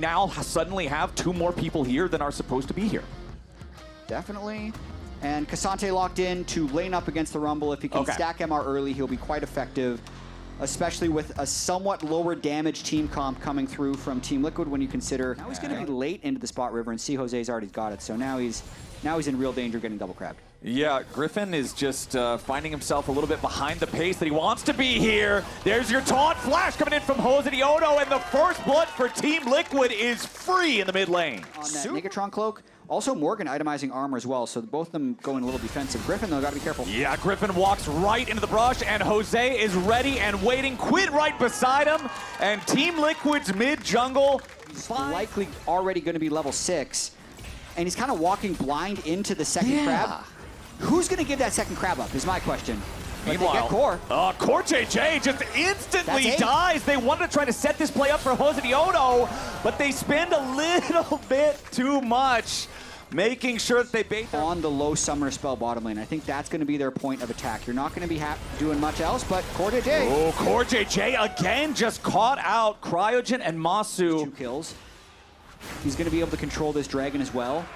now suddenly have 2 more people here than are supposed to be here. Definitely. And Kasante locked in to lane up against the Rumble. If he can stack MR early, he'll be quite effective, especially with a somewhat lower damage team comp coming through from Team Liquid when you consider now he's going to be late into the spot river, and C Jose's already got it. So now he's in real danger getting double crabbed. Yeah, Griffin is just finding himself a little bit behind the pace that he wants to be here. There's your taunt flash coming in from Ratones, and the first blood for Team Liquid is free in the mid lane. On that Negatron cloak. Also, Morgan itemizing armor as well, so both of them going a little defensive. Griffin, though, gotta be careful. Yeah, Griffin walks right into the brush, and Jose is ready and waiting. Quid right beside him, and Team Liquid's mid jungle. He's likely already going to be level 6, and he's kind of walking blind into the second crab. Who's going to give that second crab up is my question. But meanwhile, they get Core. Core JJ just instantly dies. They wanted to try to set this play up for Ratones, but they spend a little bit too much making sure that they bait them. On the low summoner spell bottom lane. I think that's going to be their point of attack. You're not going to be doing much else, but Core JJ. Oh, Core JJ again just caught out Cryogen and Masu. 2 kills. He's going to be able to control this dragon as well.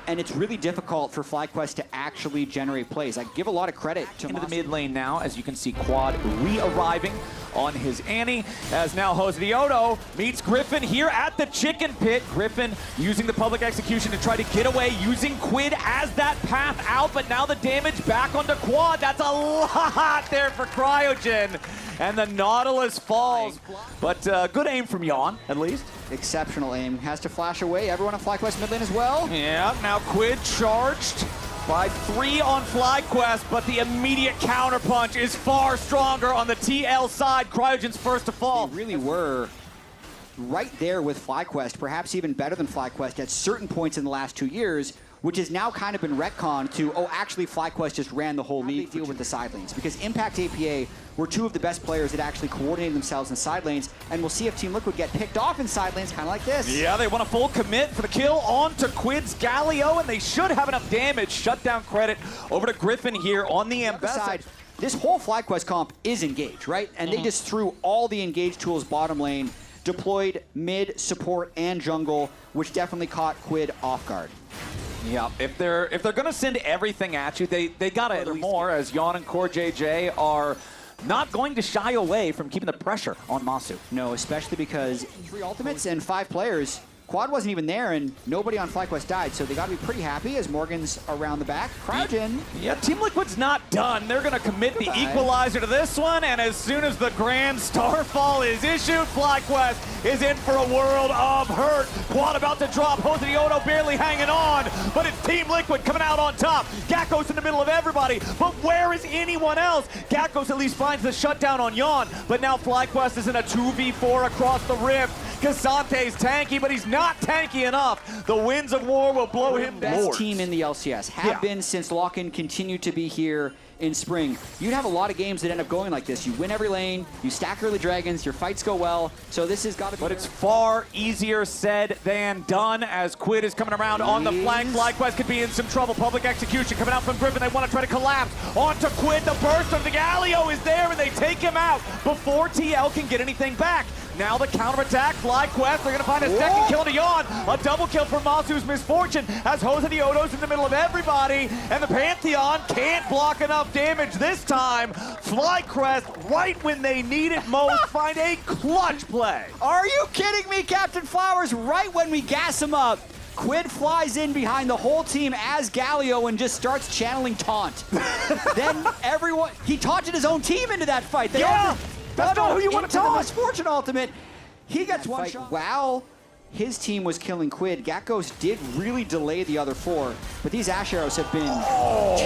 And it's really difficult for FlyQuest to actually generate plays. I give a lot of credit to into the mid lane now, as you can see Quad re-arriving on his Annie, as now Ratones meets Griffin here at the chicken pit. Griffin using the public execution to try to get away, using Quid as that path out, but now the damage back onto Quad. That's a lot there for Cryogen. And the Nautilus falls, but good aim from Yon, at least. Exceptional aim. Has to flash away. Everyone on FlyQuest mid lane as well. Yeah, now Quid charged by 3 on FlyQuest, but the immediate counterpunch is far stronger on the TL side. Cryogen's first to fall. They really were right there with FlyQuest, perhaps even better than FlyQuest at certain points in the last 2 years, which has now kind of been retconned to, oh, actually FlyQuest just ran the whole league. Deal with the side lanes, because Impact APA were 2 of the best players that actually coordinated themselves in side lanes, and we'll see if Team Liquid get picked off in side lanes, kind of like this. Yeah, they want a full commit for the kill onto Quid's Galio, and they should have enough damage. Shutdown credit over to Griffin here on the side. This whole FlyQuest comp is engaged, right? And they just threw all the engaged tools bottom lane, deployed mid, support, and jungle, which definitely caught Quid off guard. Yeah, if they're gonna send everything at you, they gotta at least more, as Yon and Core JJ are not going to shy away from keeping the pressure on Masu. No, especially because 3 ultimates and 5 players. Quad wasn't even there, and nobody on FlyQuest died, so they got to be pretty happy as Morgan's around the back. Cryogen. Yeah, Team Liquid's not done. They're going to commit the equalizer to this one, and as soon as the Grand Starfall is issued, FlyQuest is in for a world of hurt. Quad about to drop. Ratones barely hanging on, but it's Team Liquid coming out on top. Gakko's in the middle of everybody, but where is anyone else? Gakkos at least finds the shutdown on Yon, but now FlyQuest is in a 2v4 across the rift. Kasante's tanky, but he's not tanky enough. The winds of war will blow him down. Best team in the LCS. Have been since Lock-in continued to be here in spring. You'd have a lot of games that end up going like this. You win every lane, you stack early dragons, your fights go well, so this has got to be... But it's far easier said than done, as Quid is coming around on the flank. FlyQuest could be in some trouble. Public execution coming out from Griffin. They want to try to collapse onto Quid. The burst of the Galio is there, and they take him out before TL can get anything back. Now the counterattack, FlyQuest, they're going to find a second kill to Yon. A double kill for Masu's misfortune, as Ratones in the middle of everybody, and the Pantheon can't block enough damage this time. FlyQuest, right when they need it most, find a clutch play. Are you kidding me, Captain Flowers? Right when we gas him up, Quid flies in behind the whole team as Galio and just starts channeling taunt. Then everyone, he taunted his own team into that fight. That's not who you want to taunt. Misfortune ultimate. He gets one shot. Wow. His team was killing Quid. Gakkos did really delay the other 4, but these Ash arrows have been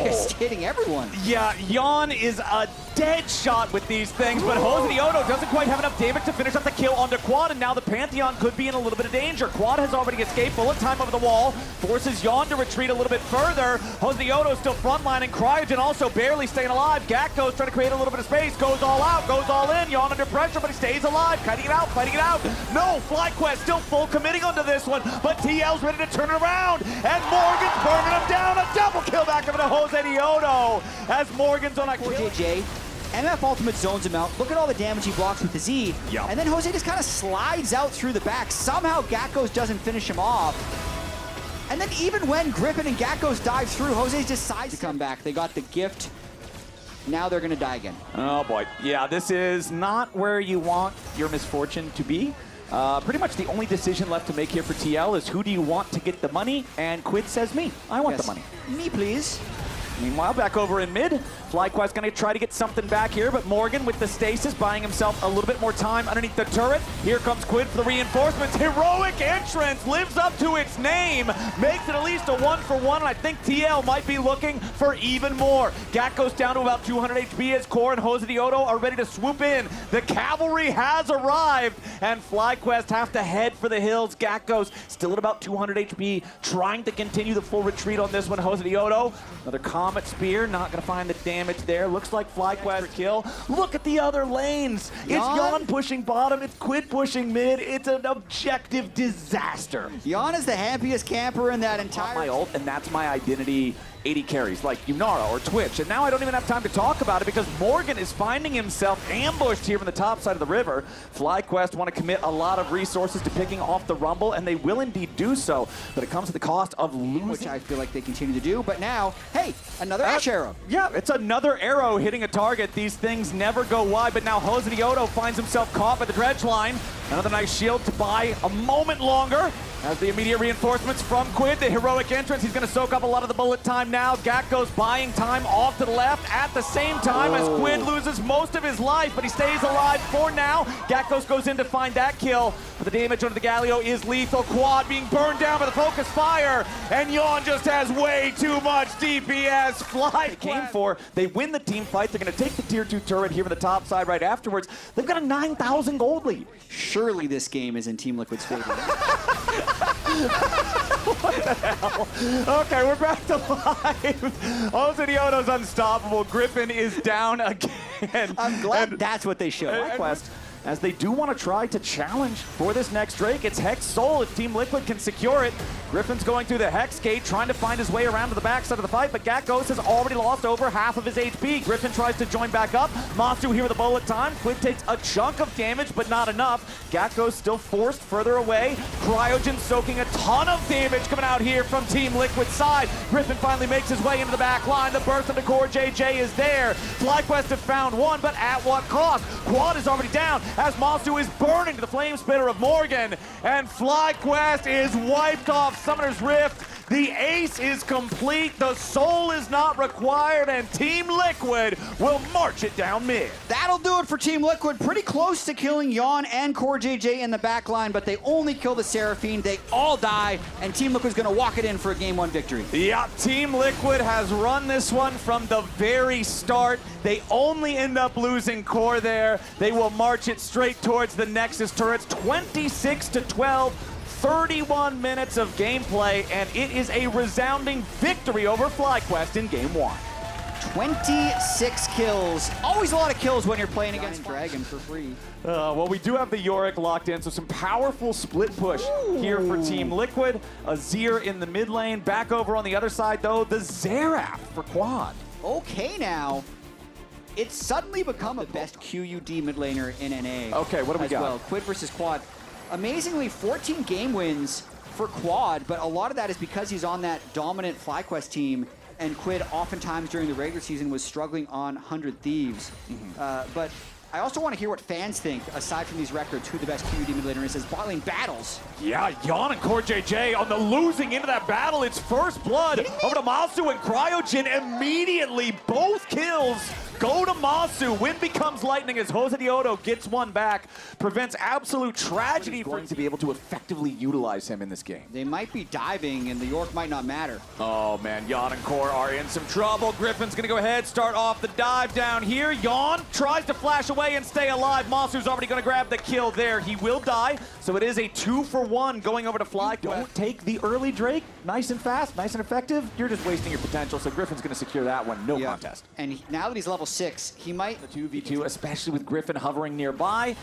just hitting everyone. Yeah, Yon is a dead shot with these things, but Ratones doesn't quite have enough damage to finish up the kill onto Quad, and now the Pantheon could be in a little bit of danger. Quad has already escaped, bullet time over the wall, forces Yon to retreat a little bit further. Ratones still frontlining, Cryogen also barely staying alive. Gakkos trying to create a little bit of space, goes all out, goes all in. Yon under pressure, but he stays alive, fighting it out, fighting it out. No, FlyQuest still full committing onto this one, but TL's ready to turn it around, and Morgan's burning him down. A double kill back over to Ratones as Morgan's on a kill. JJ MF ultimate zones him out. Look at all the damage he blocks with the Z. Yup. And then Jose just kind of slides out through the back. Somehow Gakkos doesn't finish him off. And then even when Griffin and Gakkos dive through, Jose decides to come back. They got the gift. Now they're going to die again. Oh, boy. Yeah, this is not where you want your misfortune to be. Pretty much the only decision left to make here for TL is who do you want to get the money? And Quid says me. I want the money. Me, please. Meanwhile, back over in mid, FlyQuest going to try to get something back here, but Morgan with the stasis buying himself a little bit more time underneath the turret. Here comes Quid for the reinforcements. Heroic entrance lives up to its name, makes it at least a 1-for-1, and I think TL might be looking for even more. Gat goes down to about 200 HP as Core and Jose Dioto are ready to swoop in. The cavalry has arrived, and FlyQuest have to head for the hills. Gat goes still at about 200 HP, trying to continue the full retreat on this one. Jose Dioto, another Comet Spear, not going to find the damage there. Looks like FlyQuest kill. Look at the other lanes. It's Yon pushing bottom. It's Quid pushing mid. It's an objective disaster. Yon is the happiest camper in that entire... My ult, and that's my identity 80 carries, like Yunara or Twitch. And now I don't even have time to talk about it because Morgan is finding himself ambushed here from the top side of the river. FlyQuest want to commit a lot of resources to picking off the Rumble, and they will indeed do so, but it comes at the cost of losing. Which I feel like they continue to do, but now, hey, another Ash Arrow. Yeah, it's another arrow hitting a target. These things never go wide, but now Jose Dioto finds himself caught by the dredge line. Another nice shield to buy a moment longer. As the immediate reinforcements from Quid, the heroic entrance, he's going to soak up a lot of the bullet time now. Gakkos buying time off to the left at the same time as Quid loses most of his life, but he stays alive for now. Gakkos goes in to find that kill, but the damage under the Galio is lethal. Quad being burned down by the focus fire, and Yon just has way too much DPS. Fly came for. They win the team fight. They're going to take the tier 2 turret here from the top side right afterwards. They've got a 9,000 gold lead. Surely this game is in Team Liquid's favor. What the hell? Okay, we're back to live. Jose Dioto's unstoppable. Griffin is down again. I'm glad that's what they showed. FlyQuest, as they do want to try to challenge for this next Drake. It's Hex Soul if Team Liquid can secure it. Griffin's going through the Hex Gate, trying to find his way around to the backside of the fight, but Gakkos has already lost over half of his HP. Griffin tries to join back up. Masu here with a bullet time. Quid takes a chunk of damage, but not enough. Gakkos still forced further away. Cryogen soaking a ton of damage coming out here from Team Liquid's side. Griffin finally makes his way into the back line. The burst of the Core JJ is there. FlyQuest have found one, but at what cost? Quad is already down as Masu is burning to the flame spitter of Morgan, and FlyQuest is wiped off Summoner's Rift. The ace is complete, the soul is not required, and Team Liquid will march it down mid. That'll do it for Team Liquid. Pretty close to killing Yon and Core JJ in the back line, but they only kill the Seraphine. They all die, and Team Liquid's gonna walk it in for a Game 1 victory. Yeah, Team Liquid has run this one from the very start. They only end up losing Core there. They will march it straight towards the Nexus turrets, 26-12. 31 minutes of gameplay, and it is a resounding victory over FlyQuest in Game 1. 26 kills. Always a lot of kills when you're playing against Dragon for free. Well, we do have the Yorick locked in, so some powerful split push here for Team Liquid. Azir in the mid lane. Back over on the other side, though, the Xerath for Quad. Okay, now. It's suddenly become the best QUD mid laner in NA. Okay, what do we got? Well, Quid versus Quad. Amazingly, 14 game wins for Quad, but a lot of that is because he's on that dominant FlyQuest team, and Quid oftentimes during the regular season was struggling on 100 Thieves. But I also want to hear what fans think, aside from these records, who the best QED mid laner is as bot lane battles. Yeah, Yon and Core JJ on the losing into that battle. It's first blood over to Masu and Cryogen immediately. Both kills go to Masu. Wind becomes lightning as Jose Dioto gets one back. Prevents absolute tragedy for him to be able to effectively utilize him in this game. They might be diving, and the York might not matter. Oh, man, Yon and Core are in some trouble. Griffin's going to go ahead, start off the dive down here. Yon tries to flash away and stay alive. Masu's already going to grab the kill there. He will die, so it is a 2-for-1 going over to FlyQuest. Don't take the early Drake. Nice and fast, nice and effective. You're just wasting your potential, so Griffin's going to secure that one. No contest. And now that he's level 6, he might... The 2v2, especially with Griffin hovering nearby.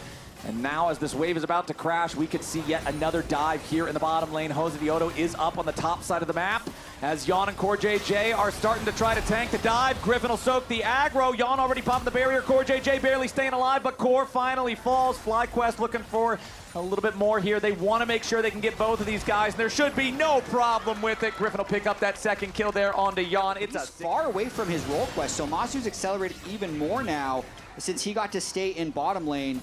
And now as this wave is about to crash, we could see yet another dive here in the bottom lane. Josedioto is up on the top side of the map as Yon and Core JJ are starting to try to tank the dive. Griffin will soak the aggro. Yon already popping the barrier. Core JJ barely staying alive, but Core finally falls. FlyQuest looking for a little bit more here. They want to make sure they can get both of these guys, and there should be no problem with it. Griffin will pick up that second kill there onto Yon. He's far away from his role quest, so Masu's accelerated even more now since he got to stay in bottom lane.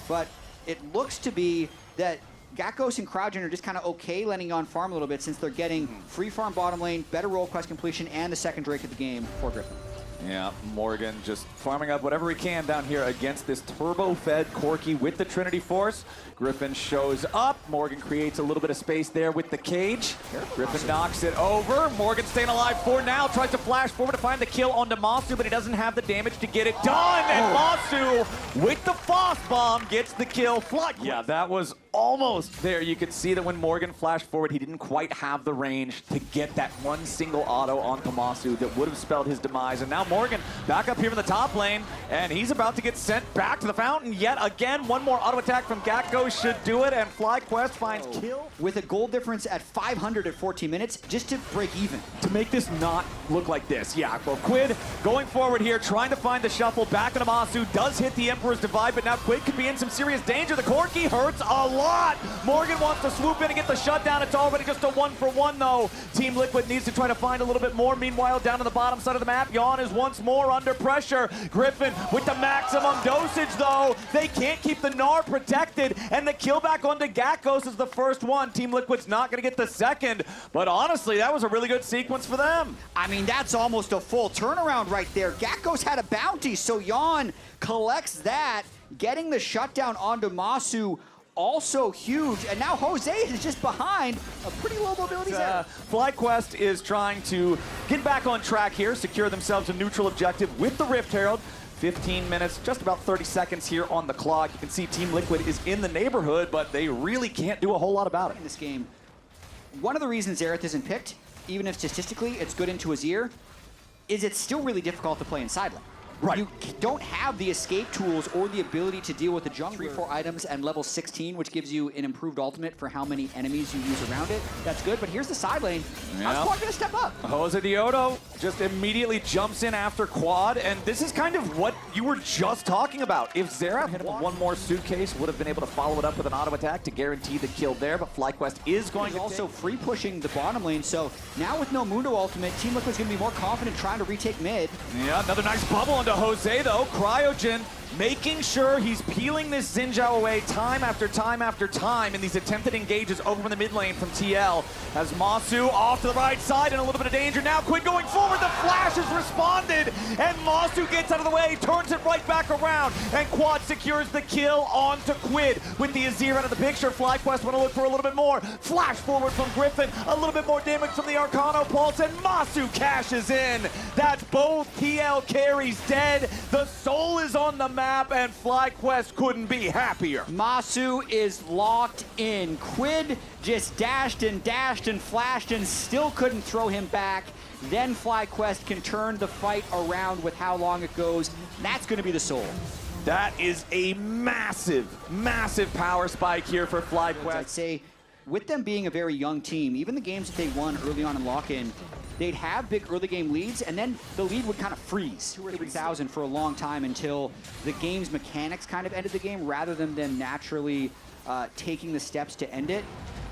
But it looks to be that Gakkos and CryoGen are just kind of okay letting Yon farm a little bit since they're getting free farm bottom lane, better role quest completion, and the second Drake of the game for Griffin. Yeah, Morgan just farming up whatever he can down here against this turbo-fed Corki with the Trinity Force. Griffin shows up. Morgan creates a little bit of space there with the cage. Griffin knocks it over. Morgan staying alive for now. Tries to flash forward to find the kill onto Masu, but he doesn't have the damage to get it done. And Masu, with the Foss Bomb, gets the kill. Yeah, that was almost there. You could see that when Morgan flashed forward, he didn't quite have the range to get that one single auto onto Masu that would have spelled his demise. And now Morgan back up here in the top lane, and he's about to get sent back to the fountain yet again. One more auto attack from Gakkos should do it, and FlyQuest finds kill. With a gold difference at 500 at 14 minutes, just to break even. To make this not look like this. Yeah, well, Quid going forward here, trying to find the shuffle back into Masu. Does hit the Emperor's Divide, but now Quid could be in some serious danger. The Corki hurts a lot. Morgan wants to swoop in and get the shutdown. It's already just a 1-for-1 though. Team Liquid needs to try to find a little bit more. Meanwhile, down on the bottom side of the map, Yon is once more under pressure. Griffin with the maximum dosage though. They can't keep the Gnar protected, and the kill back onto Gakkos is the first one. Team Liquid's not gonna get the second, but honestly, that was a really good sequence for them. I mean, that's almost a full turnaround right there. Gakkos had a bounty, so Yon collects that, getting the shutdown onto Masu. Also huge, and now Jose is just behind a pretty low mobility there. FlyQuest is trying to get back on track here, secure themselves a neutral objective with the Rift Herald. 15 minutes, just about 30 seconds here on the clock. You can see Team Liquid is in the neighborhood, but they really can't do a whole lot about it. In this game, one of the reasons Xerath isn't picked, even if statistically it's good into his ear, is it's still really difficult to play in side lane. Right. You don't have the escape tools or the ability to deal with the jungler. 3-4 items and level 16, which gives you an improved ultimate for how many enemies you use around it. That's good, but here's the side lane. How's Quad gonna step up? Josedioto just immediately jumps in after Quad, and this is kind of what you were just talking about. If Xerath hit him with one more suitcase, would have been able to follow it up with an auto attack to guarantee the kill there, but FlyQuest is going to also free pushing the bottom lane, so now with no Mundo ultimate, Team Liquid's gonna be more confident trying to retake mid. Yeah, another nice bubble onto Jose though. CryoGen making sure he's peeling this Xin Zhao away time after time after time in these attempted engages over from the mid lane from TL. As Masu off to the right side in a little bit of danger now. Quid going forward, the flash has responded, and Masu gets out of the way, turns it right back around, and Quad secures the kill onto Quid. With the Azir out of the picture, FlyQuest want to look for a little bit more. Flash forward from Griffin, a little bit more damage from the Arcano Pulse, and Masu cashes in. That's both TL carries dead. The soul is on the map, and FlyQuest couldn't be happier. Masu is locked in. Quid just dashed and flashed and still couldn't throw him back. Then FlyQuest can turn the fight around with how long it goes. That's going to be the soul. That is a massive, massive power spike here for FlyQuest. I'd say with them being a very young team, even the games that they won early on in lock-in, they'd have big early game leads, and then the lead would kind of freeze. 2,000 or 3,000 for a long time until the game's mechanics kind of ended the game rather than them naturally taking the steps to end it.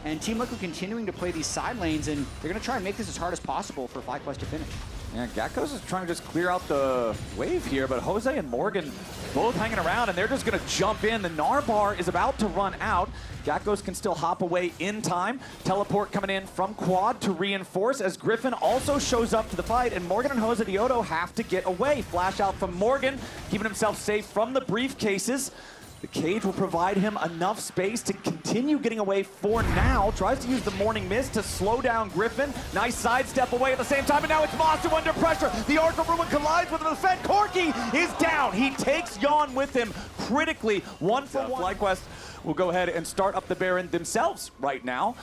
And Team Liquid continuing to play these side lanes, and they're going to try and make this as hard as possible for FlyQuest to finish. Yeah, Gakkos is trying to just clear out the wave here, but Jose and Morgan both hanging around, and they're just going to jump in. The Gnar bar is about to run out. Gakkos can still hop away in time. Teleport coming in from Quad to reinforce as Griffin also shows up to the fight, and Morgan and Josedioto have to get away. Flash out from Morgan, keeping himself safe from the briefcases. The cage will provide him enough space to continue getting away for now. Tries to use the Morning Mist to slow down Griffin. Nice sidestep away at the same time, and now it's Masu under pressure. The Arc of Ruin collides with the defend. Corki is down. He takes Yon with him critically. 1-for-1. FlyQuest will go ahead and start up the Baron themselves right now.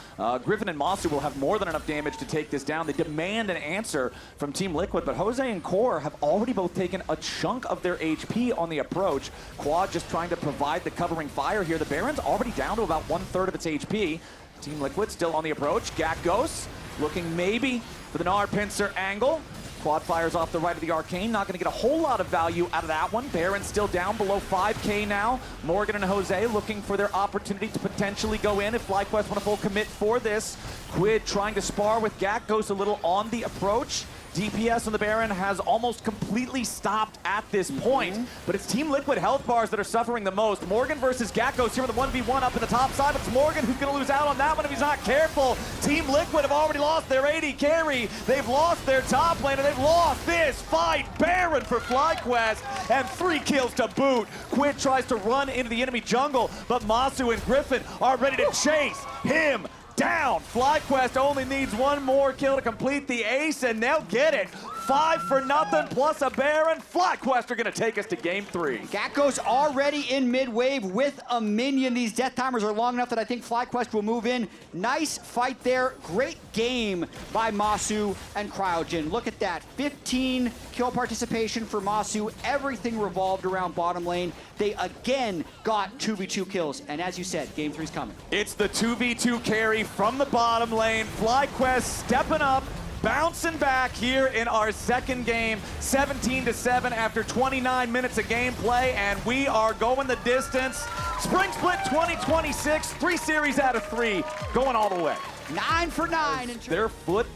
Griffin and Masu will have more than enough damage to take this down. They demand an answer from Team Liquid, but Jose and Core have already both taken a chunk of their HP on the approach. Quad just trying to provide the covering fire here. The Baron's already down to about 1/3 of its HP. Team Liquid still on the approach. Gakgos looking maybe for the Gnar pincer angle. Quad fires off the right of the Arcane. Not going to get a whole lot of value out of that one. Baron's still down below 5K now. Morgan and Jose looking for their opportunity to potentially go in if FlyQuest want to full commit for this. Quid trying to spar with Gakgos a little on the approach. DPS on the Baron has almost completely stopped at this point, but it's Team Liquid health bars that are suffering the most. Morgan versus Gakgos here with a 1v1 up in the top side. It's Morgan who's going to lose out on that one if he's not careful. Team Liquid have already lost their AD carry. They've lost their top laner. They've lost this fight. Baron for FlyQuest and 3 kills to boot. Quid tries to run into the enemy jungle, but Masu and Griffin are ready to chase him down. FlyQuest only needs one more kill to complete the ace, and they'll get it. 5-0 plus a Baron. FlyQuest are going to take us to game 3. Gakgos already in mid-wave with a minion. These death timers are long enough that I think FlyQuest will move in. Nice fight there. Great game by Masu and Cryogen. Look at that. 15 kill participation for Masu. Everything revolved around bottom lane. They again got 2v2 kills. And as you said, game 3's coming. It's the 2v2 carry from the bottom lane. FlyQuest stepping up, bouncing back here in our second game, 17-7 after 29 minutes of gameplay, and we are going the distance. Spring Split 2026, 3 series out of 3, going all the way. 9 for 9. Their foot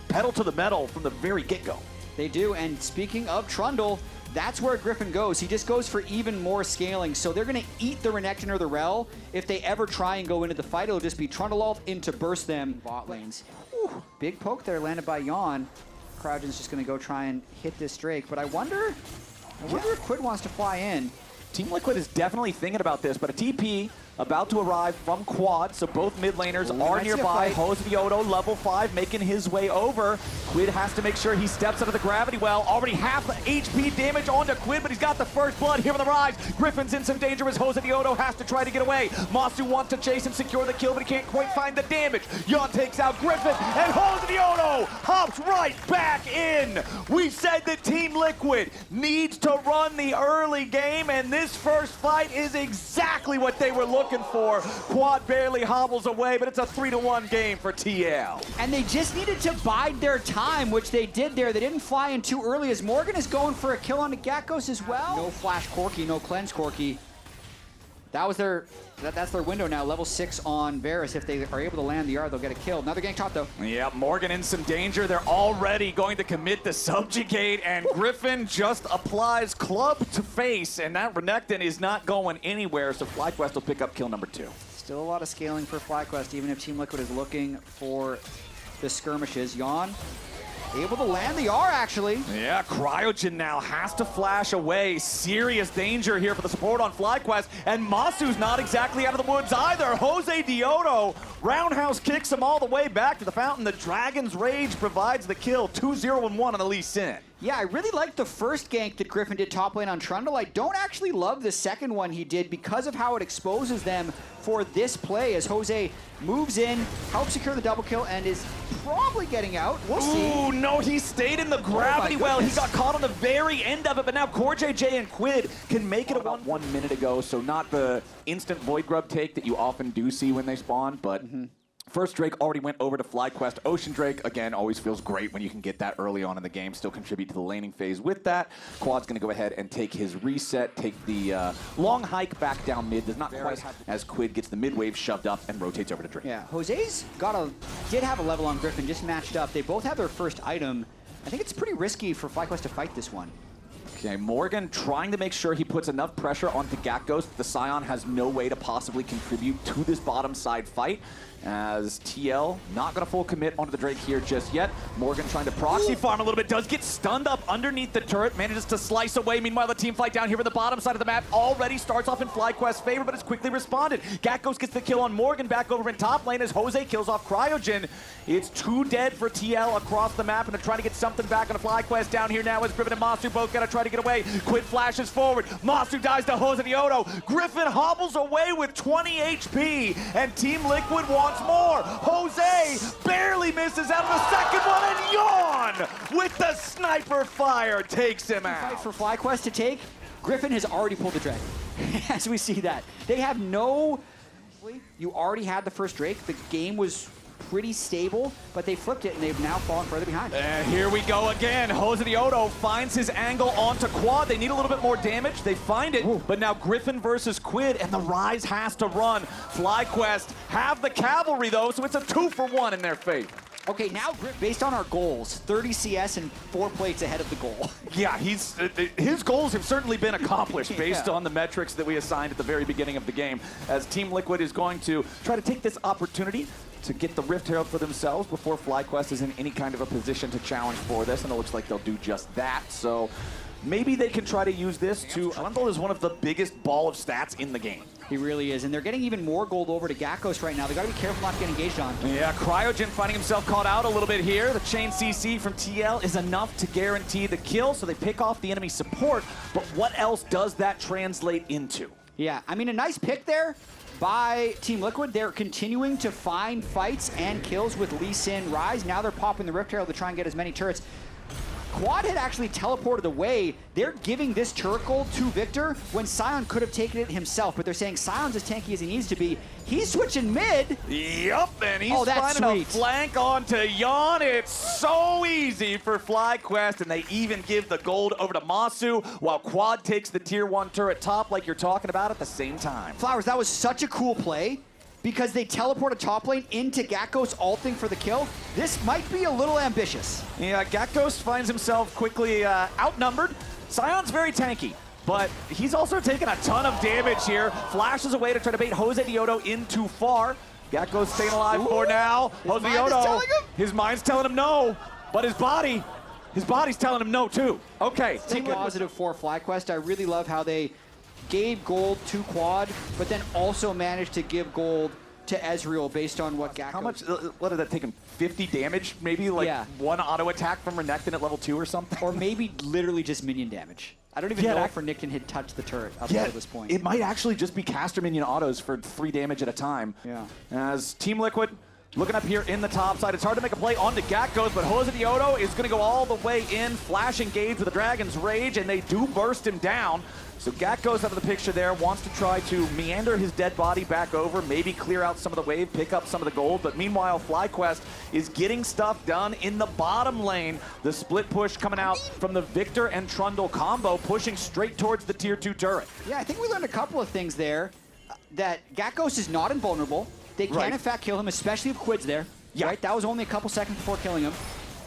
pedal to the metal from the very get-go. They do, and speaking of Trundle, that's where Griffin goes. He just goes for even more scaling. So they're going to eat the Renekton or the Rel. If they ever try and go into the fight, it'll just be Trundle ult in to burst them bot lanes. Ooh, big poke there landed by Yawn. Cryogen's just going to go try and hit this Drake. But I wonder if Quid wants to fly in. Team Liquid is definitely thinking about this, but a TP about to arrive from Quad, so both mid laners are nearby. Hosvioto, level 5, making his way over. Quid has to make sure he steps out of the gravity well. Already half HP damage onto Quid, but he's got the first blood here on the rise. Griffin's in some danger as Hosvioto has to try to get away. Masu wants to chase and secure the kill, but he can't quite find the damage. Yawn takes out Griffin, and Hosvioto hops right back in. We said that Team Liquid needs to run the early game, and this first fight is exactly what they were looking for. Quad barely hobbles away, but it's a 3-1 game for TL. And they just needed to bide their time, which they did there. They didn't fly in too early as Morgan is going for a kill on the Gakgos as well. No flash Corki, no cleanse Corki. That was that's their window now. Level 6 on Varus. If they are able to land the R, they'll get a kill. Another gank top though. Yeah, Morgan in some danger. They're already going to commit the subjugate, and Griffin just applies club to face, and that Renekton is not going anywhere, so FlyQuest will pick up kill number 2. Still a lot of scaling for FlyQuest, even if Team Liquid is looking for the skirmishes. Yawn able to land the R, actually. Yeah, Cryogen now has to flash away. Serious danger here for the support on FlyQuest, and Masu's not exactly out of the woods either. Jose Dioto roundhouse kicks him all the way back to the fountain. The Dragon's Rage provides the kill. 2-0-1 on the Lee Sin. Yeah, I really liked the first gank that Griffin did top lane on Trundle. I don't actually love the second one he did because of how it exposes them for this play as Jose moves in, helps secure the double kill, and is probably getting out. We'll see. Ooh, no, he stayed in the gravity well. He got caught on the very end of it, but now Core JJ and Quid can make it about 1 minute ago, so not the instant Void Grub take that you often do see when they spawn, but first Drake already went over to FlyQuest. Ocean Drake, again, always feels great when you can get that early on in the game, still contribute to the laning phase with that. Quad's going to go ahead and take his reset, take the long hike back down mid. Does not quite as Quid gets the mid wave shoved up and rotates over to Drake. Yeah, Jose's did have a level on Griffin, just matched up. They both have their first item. I think it's pretty risky for FlyQuest to fight this one. Okay, Morgan trying to make sure he puts enough pressure onto Gakgos. The Scion has no way to possibly contribute to this bottom side fight, as TL not going to full commit onto the Drake here just yet. Morgan trying to proxy farm a little bit, does get stunned up underneath the turret, manages to slice away. Meanwhile, the team fight down here at the bottom side of the map already starts off in FlyQuest's favor, but it's quickly responded. Gakgos gets the kill on Morgan back over in top lane as Jose kills off Cryogen. It's 2 dead for TL across the map, and they're trying to get something back on FlyQuest down here now as Griffin and Masu both got to try to get away. Quid flashes forward. Masu dies to Jose Diodo. Griffin hobbles away with 20 HP, and Team Liquid wants more. Jose barely misses out of the second one, and Yawn with the sniper fire takes him out. For FlyQuest to take, Griffin has already pulled the Dragon. As we see that. They have no... You already had the first Drake. The game was pretty stable, but they flipped it, and they've now fallen further behind. And here we go again. Jose Diodo finds his angle onto Quad. They need a little bit more damage. They find it, but now Griffin versus Quid, and the Rise has to run. FlyQuest have the cavalry, though, so it's a 2-for-1 in their favor. Okay, now, based on our goals, 30 CS and 4 plates ahead of the goal. Yeah, his goals have certainly been accomplished based on the metrics that we assigned at the very beginning of the game, as Team Liquid is going to try to take this opportunity to get the Rift Herald for themselves before FlyQuest is in any kind of a position to challenge for this, and it looks like they'll do just that. So maybe they can try to use this to... Trundle is one of the biggest ball of stats in the game. He really is, and they're getting even more gold over to Gakkos right now. They got to be careful not to get engaged on. Yeah, Cryogen finding himself caught out a little bit here. The chain CC from TL is enough to guarantee the kill, so they pick off the enemy support, but what else does that translate into? Yeah, I mean, a nice pick there by Team Liquid. They're continuing to find fights and kills with Lee Sin Rise. Now they're popping the Rift Herald to try and get as many turrets. Quad had actually teleported away. They're giving this turret gold to Victor when Sion could have taken it himself, but they're saying Sion's as tanky as he needs to be. He's switching mid. Yup, and he's finding a flank onto Yawn. It's so easy for FlyQuest, and they even give the gold over to Masu, while Quad takes the tier 1 turret top like you're talking about at the same time. Flowers, that was such a cool play, because they teleport a top lane into Gakkos ulting for the kill. This might be a little ambitious. Yeah, Gakkos finds himself quickly outnumbered. Sion's very tanky, but he's also taking a ton of damage here. Flashes away to try to bait Jose Diodo in too far. Gakkos staying alive for now. Jose Diodo, his mind's telling him no, but his body's telling him no too. Okay. Take positive for FlyQuest. I really love how they gave gold to Quad, but then also managed to give gold to Ezreal based on what Gakkos... How much, what did that take him? 50 damage? Maybe like one auto attack from Renekton at level 2 or something? Or maybe literally just minion damage. I don't even know if Renekton had touched the turret up until this point. It might actually just be caster minion autos for 3 damage at a time. Yeah. As Team Liquid looking up here in the top side. It's hard to make a play onto Gakkos, but Jose Diodo is going to go all the way in, flash engage with the Dragon's Rage, and they do burst him down. So Gakkos out of the picture there, wants to try to meander his dead body back over, maybe clear out some of the wave, pick up some of the gold, but meanwhile FlyQuest is getting stuff done in the bottom lane. The split push coming out from the Victor and Trundle combo, pushing straight towards the tier 2 turret. Yeah, I think we learned a couple of things there. That Gakkos is not invulnerable. They can in fact kill him, especially if Quid's there. Yeah. Right? That was only a couple seconds before killing him.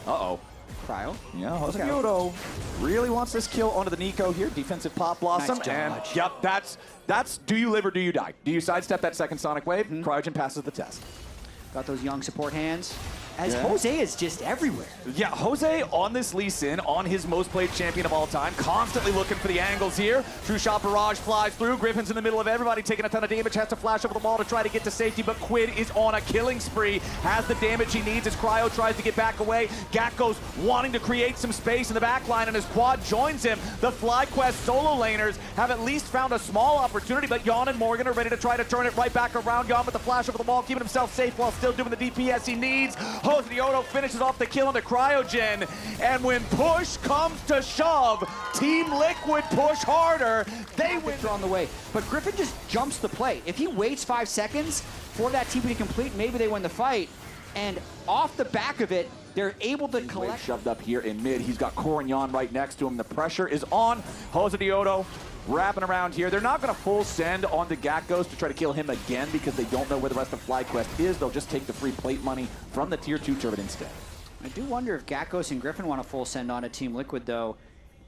Uh-oh. Cryo. Yeah, Jose Diodo really wants this kill onto the Nico here. Defensive pop blossom. Nice and dodge. yep, that's do you live or do you die? Do you sidestep that second Sonic Wave? Cryogen passes the test. Got those young support hands. As Jose is just everywhere. Yeah, Jose on this Lee Sin, on his most played champion of all time, constantly looking for the angles here. True Shot Barrage flies through. Griffin's in the middle of everybody, taking a ton of damage, has to flash over the wall to try to get to safety, but Quid is on a killing spree, has the damage he needs as Cryo tries to get back away. Gakkos wanting to create some space in the back line, and as Quad joins him, the FlyQuest solo laners have at least found a small opportunity, but Yawn and Morgan are ready to try to turn it right back around. Yawn with the flash over the wall, keeping himself safe while still doing the DPS he needs. Jose Diodo finishes off the kill into Cryogen, and when push comes to shove, Team Liquid push harder. They win on the way, but Griffin just jumps the play. If he waits 5 seconds for that TP to complete, maybe they win the fight. And off the back of it, they're able to collect. Shoved up here in mid. He's got Core and Yawn right next to him. The pressure is on. Jose Diodo wrapping around here. They're not going to full send onto Gakkos to try to kill him again because they don't know where the rest of FlyQuest is. They'll just take the free plate money from the tier 2 turret instead. I do wonder if Gakkos and Griffin want to full send on to Team Liquid, though.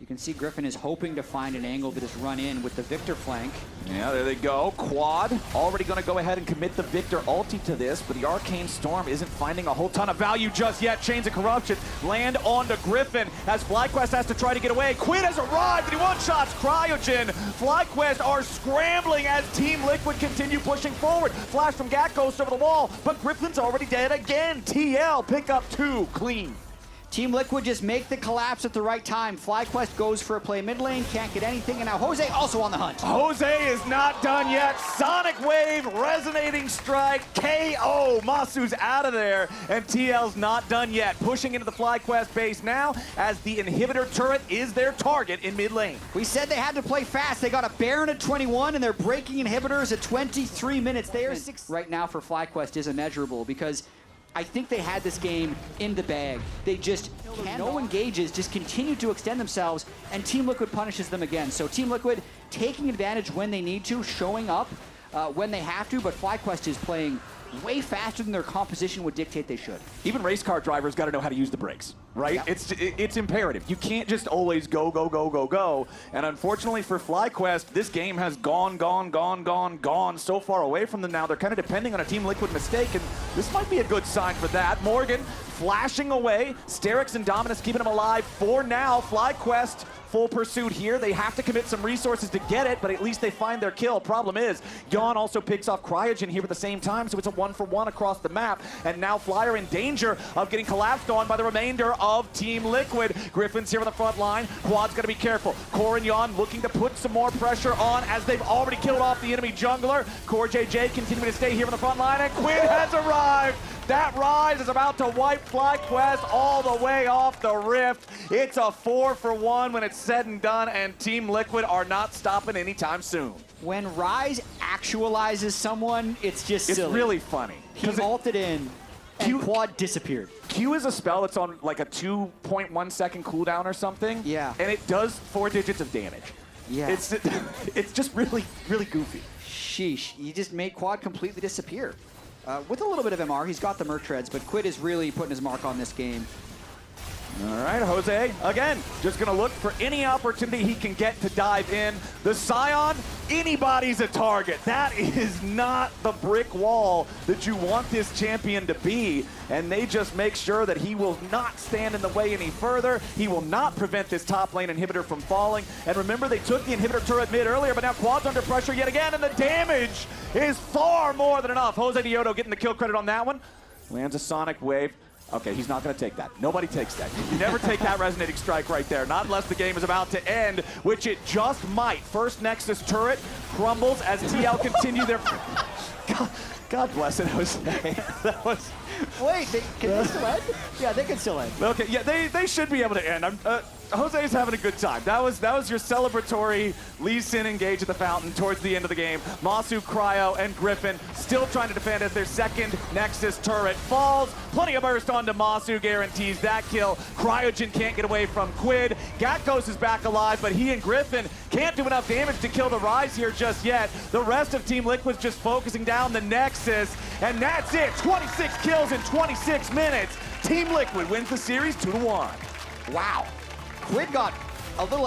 You can see Griffin is hoping to find an angle to just run in with the Victor flank. Yeah, there they go. Quad already going to go ahead and commit the Victor ulti to this, but the Arcane Storm isn't finding a whole ton of value just yet. Chains of Corruption land onto Griffin as FlyQuest has to try to get away. Quid has arrived, and he one-shots Cryogen. FlyQuest are scrambling as Team Liquid continue pushing forward. Flash from Gakkos over the wall, but Griffin's already dead again. TL pick up 2 clean. Team Liquid just make the collapse at the right time. FlyQuest goes for a play mid lane, can't get anything, and now Jose also on the hunt. Jose is not done yet. Sonic Wave, resonating strike, KO. Masu's out of there, and TL's not done yet. Pushing into the FlyQuest base now as the inhibitor turret is their target in mid lane. We said they had to play fast. They got a Baron at 21, and they're breaking inhibitors at 23 minutes. They are right now for FlyQuest is immeasurable because I think they had this game in the bag. They just, no engages, just continue to extend themselves, and Team Liquid punishes them again. So Team Liquid taking advantage when they need to, showing up when they have to, but FlyQuest is playing way faster than their composition would dictate they should. Even race car drivers got to know how to use the brakes, right? Yeah. It's imperative. You can't just always go, go, go, go, go. And unfortunately for FlyQuest, this game has gone so far away from them now. They're kind of depending on a Team Liquid mistake, and this might be a good sign for that. Morgan flashing away. Sterix and Dominus keeping him alive for now. FlyQuest full pursuit here. They have to commit some resources to get it, but at least they find their kill. Problem is, Yawn also picks off Cryogen here at the same time, so it's a 1-for-1 across the map. And now Flyer in danger of getting collapsed on by the remainder of Team Liquid. Griffin's here on the front line. Quad's got to be careful. Core and Yawn looking to put some more pressure on as they've already killed off the enemy jungler. Core JJ continuing to stay here on the front line, and Quinn has arrived. That rise is about to wipe FlyQuest all the way off the rift. It's a 4-for-1 when it's said and done, and Team Liquid are not stopping anytime soon. When Rise actualizes someone, it's just silly. It's really funny. He ulted in, and Quad disappeared. Q is a spell that's on like a 2.1 second cooldown or something. Yeah. And it does 4 digits of damage. Yeah. It's just really goofy. Sheesh. You just made Quad completely disappear. With a little bit of MR, he's got the Merc Treads, but Quid is really putting his mark on this game. All right, Jose, again, just going to look for any opportunity he can get to dive in. The Scion, anybody's a target. That is not the brick wall that you want this champion to be, and they just make sure that he will not stand in the way any further. He will not prevent this top lane inhibitor from falling. And remember, they took the inhibitor turret mid earlier, but now Quad's under pressure yet again, and the damage is far more than enough. Jose Diodo getting the kill credit on that one. Lands a Sonic Wave. Okay, he's not going to take that. Nobody takes that. You never take that resonating strike right there, not unless the game is about to end, which it just might. First Nexus turret crumbles as TL continue their... God bless it, Jose. That was... Wait, can they still end? Yeah, they can still end. Okay, yeah, they should be able to end. Jose's having a good time. That was your celebratory Lee Sin engage at the fountain towards the end of the game. Masu, Cryo, and Griffin still trying to defend as their second Nexus turret falls. Plenty of burst onto Masu guarantees that kill. Cryogen can't get away from Quid. Gatgos is back alive, but he and Griffin can't do enough damage to kill the Rise here just yet. The rest of Team Liquid's just focusing down the Nexus, and that's it. 26 kills in 26 minutes. Team Liquid wins the series 2-1. Wow. Quid got a little out of